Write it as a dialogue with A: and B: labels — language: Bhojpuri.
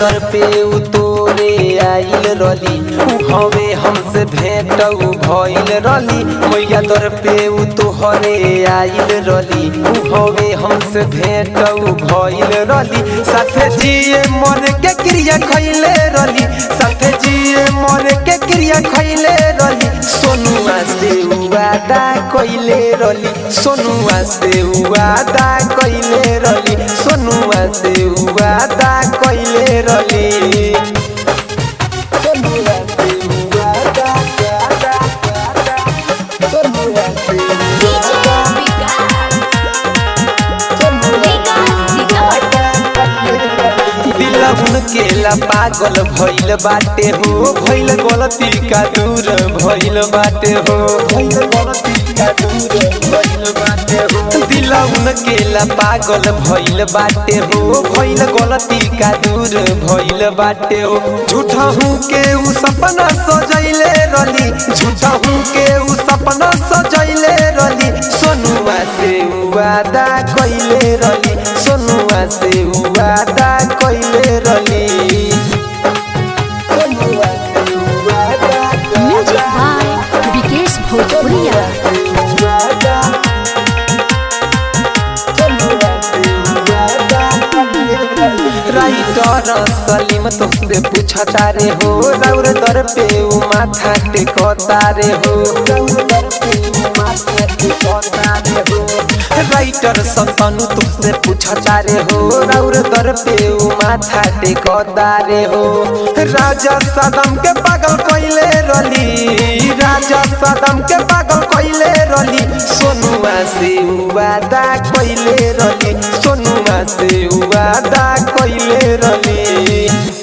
A: दर पे तोरे आइल रली हवे हमसे भेंट भइल रली मैया दर पे तोहरे आइल रली हवे हमसे भेंट भइल रली साथे जिए मन के क्रिया खइले रली साथे जिए मन के क्रिया खइले रली सोनुआ से वादा कइले रली सोनुआ से वादा कइले रली सोनुआ से वादा कइले रली केला पागल भइल बाटे हो भइल गलती का दूर भइल बाटे हो भइल गलती का दूर भइल बाटे हो दिलउन केला पागल भइल बाटे हो भइल गलती का दूर भइल बाटे हो झूठा हूँ के उ सपना सजैले रली झूठा हूँ के उ सपना सजैले रली सोनुआ से वादा कइले रली सोनुआ से वादा कइले रली
B: म्यूजिक बाय विकेश भोजपुरिया।
A: राइटर सलीम तुमसे पूछता रे हो रौर दर पे माथा टेकता रे हो राइटर संतनु तुमसे पूछता रे हो रौर दर पे माथा टेकता रे हो राजा सदम के पागल कइले रली राजा सदम के पागल कइले रली सोनुआ से वादा कइले रली सोनुआ से वादा कइले रली।